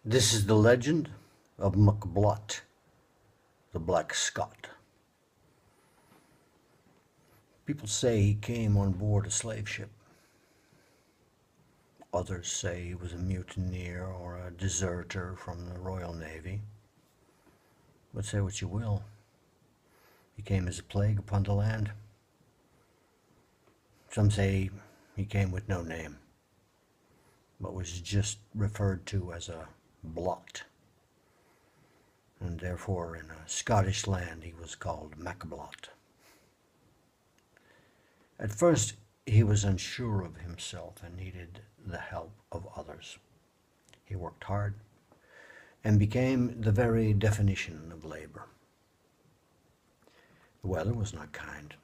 This is the legend of McBlott, the Black Scot. People say he came on board a slave ship. Others say he was a mutineer or a deserter from the Royal Navy. But say what you will, he came as a plague upon the land. Some say he came with no name, but was just referred to as a blot. And therefore in a Scottish land he was called McBlott. At first he was unsure of himself and needed the help of others. He worked hard and became the very definition of labor. The weather was not kind.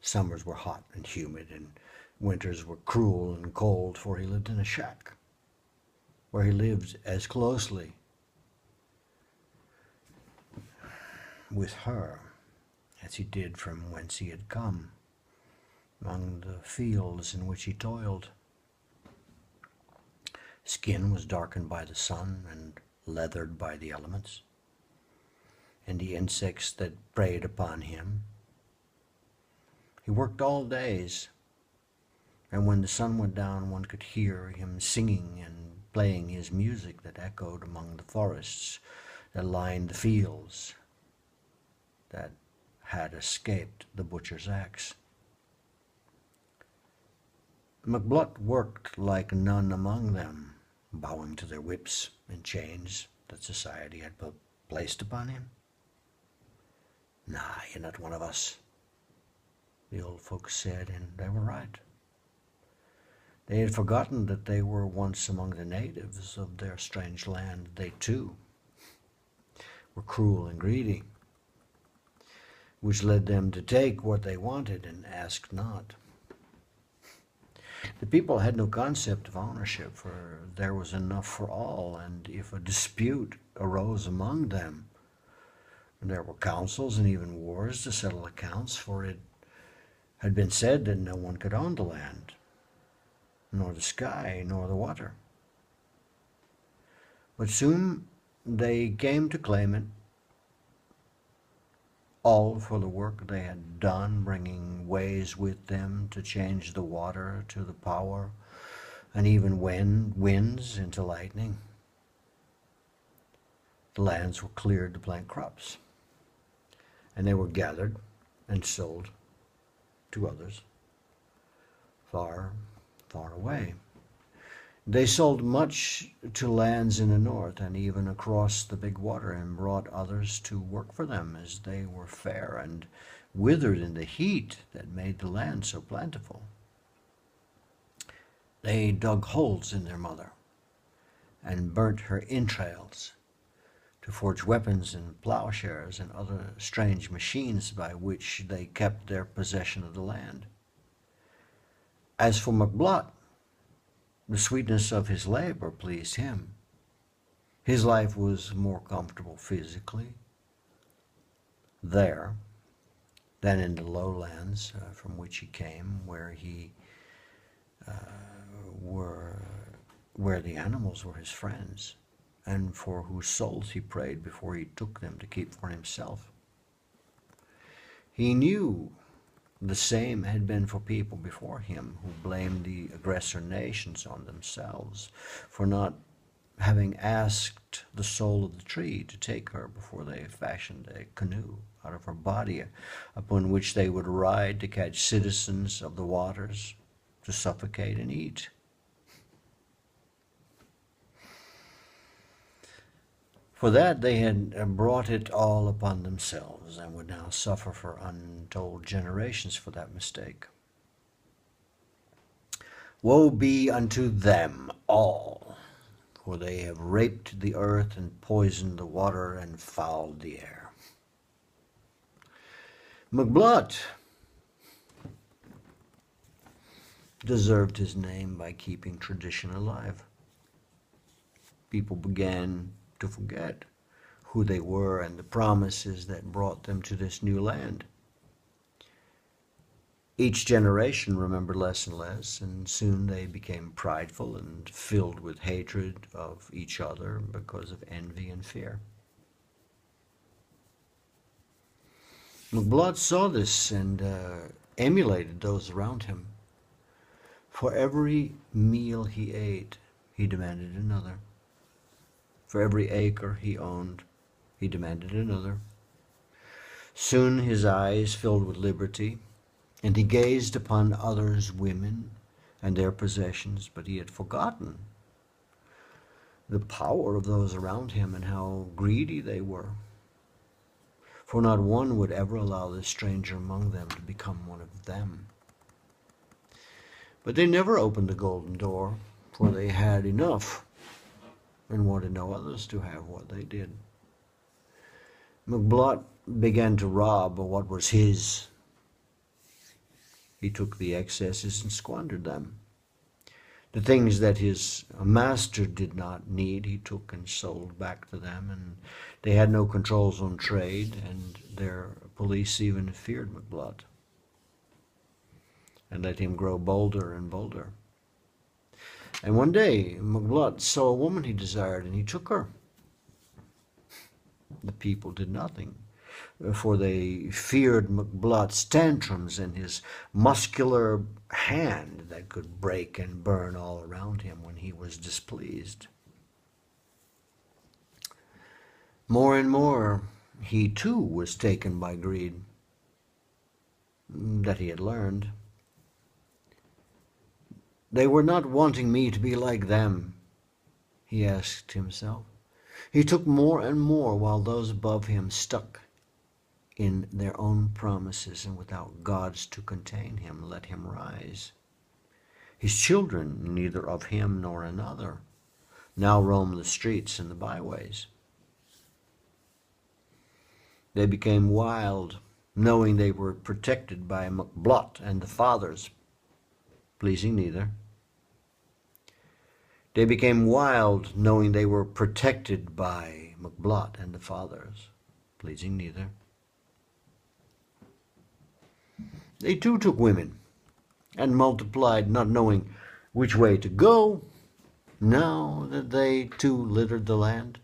Summers were hot and humid, and winters were cruel and cold, for he lived in a shack, where he lived as closely with her as he did from whence he had come, among the fields in which he toiled. Skin was darkened by the sun and leathered by the elements, and the insects that preyed upon him. He worked all days, and when the sun went down one could hear him singing and playing his music that echoed among the forests that lined the fields that had escaped the butcher's axe. McBlott worked like none among them, bowing to their whips and chains that society had placed upon him. "Nah, you're not one of us," the old folks said, and they were right. They had forgotten that they were once among the natives of their strange land. They, too, were cruel and greedy, which led them to take what they wanted and ask not. The people had no concept of ownership, for there was enough for all, and if a dispute arose among them, there were councils and even wars to settle accounts, for it had been said that no one could own the land, nor the sky, nor the water. But soon they came to claim it, all for the work they had done, bringing ways with them to change the water to the power, and even winds into lightning. The lands were cleared to plant crops, and they were gathered and sold to others far, far away. They sold much to lands in the north and even across the big water, and brought others to work for them, as they were fair and withered in the heat that made the land so plentiful. They dug holes in their mother and burnt her entrails to forge weapons and plowshares and other strange machines by which they kept their possession of the land. As for McBlott, the sweetness of his labor pleased him. His life was more comfortable physically there than in the lowlands from which he came, where the animals were his friends, and for whose souls he prayed before he took them to keep for himself. He knew the same had been for people before him, who blamed the aggressor nations on themselves for not having asked the soul of the tree to take her before they fashioned a canoe out of her body, upon which they would ride to catch citizens of the waters, to suffocate and eat. For that they had brought it all upon themselves, and would now suffer for untold generations for that mistake. Woe be unto them all, for they have raped the earth and poisoned the water and fouled the air. McBlott deserved his name by keeping tradition alive. People began to forget who they were and the promises that brought them to this new land. Each generation remembered less and less, and soon they became prideful and filled with hatred of each other because of envy and fear. McBlott saw this and emulated those around him. For every meal he ate, he demanded another. For every acre he owned, he demanded another. Soon his eyes filled with liberty, and he gazed upon others' women and their possessions, but he had forgotten the power of those around him and how greedy they were. For not one would ever allow this stranger among them to become one of them. But they never opened the golden door, for they had enough and wanted no others to have what they did. McBlott began to rob what was his. He took the excesses and squandered them. The things that his master did not need, he took and sold back to them, and they had no controls on trade, and their police even feared McBlott and let him grow bolder and bolder. And one day, McBlott saw a woman he desired, and he took her. The people did nothing, for they feared McBlott's tantrums and his muscular hand that could break and burn all around him when he was displeased. More and more, he too was taken by greed that he had learned. They were not wanting me to be like them, he asked himself. He took more and more while those above him stuck in their own promises and without gods to contain him let him rise. His children, neither of him nor another, now roam the streets and the byways. They became wild, knowing they were protected by McBlott and the fathers, pleasing neither. They became wild, knowing they were protected by McBlott and the fathers, pleasing neither. They too took women and multiplied, not knowing which way to go, now that they too littered the land.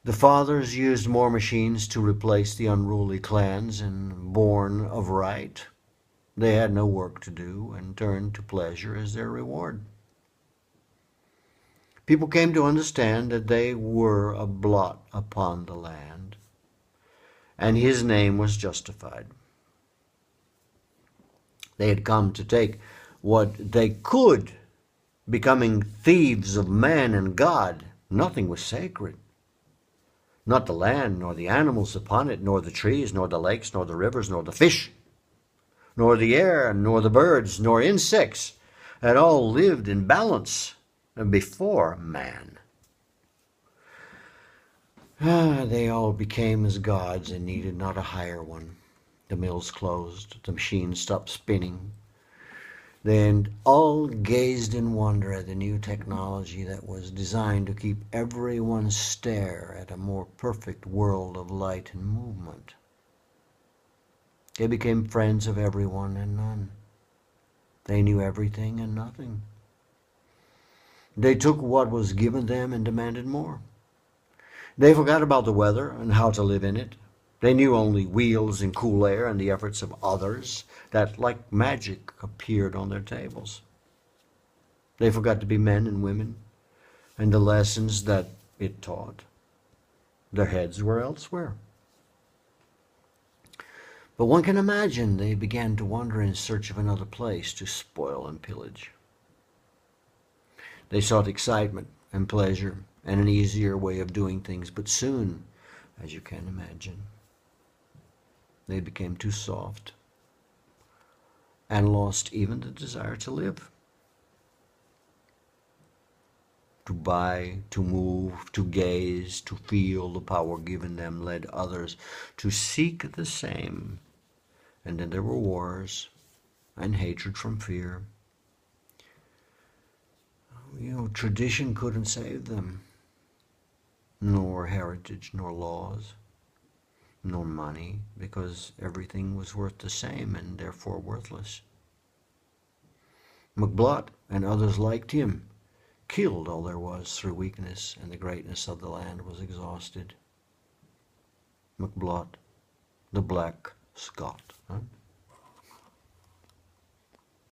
The fathers used more machines to replace the unruly clans, and born of right, they had no work to do and turned to pleasure as their reward. People came to understand that they were a blot upon the land, and his name was justified. They had come to take what they could, becoming thieves of man and God. Nothing was sacred. Not the land, nor the animals upon it, nor the trees, nor the lakes, nor the rivers, nor the fish, nor the air, nor the birds, nor insects, had all lived in balance before man. They all became as gods and needed not a higher one. The mills closed, the machines stopped spinning. They all gazed in wonder at the new technology that was designed to keep everyone stare at a more perfect world of light and movement. They became friends of everyone and none. They knew everything and nothing. They took what was given them and demanded more. They forgot about the weather and how to live in it. They knew only wheels and cool air and the efforts of others that, like magic, appeared on their tables. They forgot to be men and women and the lessons that it taught. Their heads were elsewhere. But one can imagine they began to wander in search of another place to spoil and pillage. They sought excitement and pleasure and an easier way of doing things, but soon, as you can imagine, they became too soft and lost even the desire to live. To buy, to move, to gaze, to feel the power given them led others to seek the same. And then there were wars and hatred from fear. Tradition couldn't save them, nor heritage, nor laws. nor money, because everything was worth the same and therefore worthless. McBlott and others like him killed all there was through weakness, and the greatness of the land was exhausted. McBlott, the black Scot. Huh?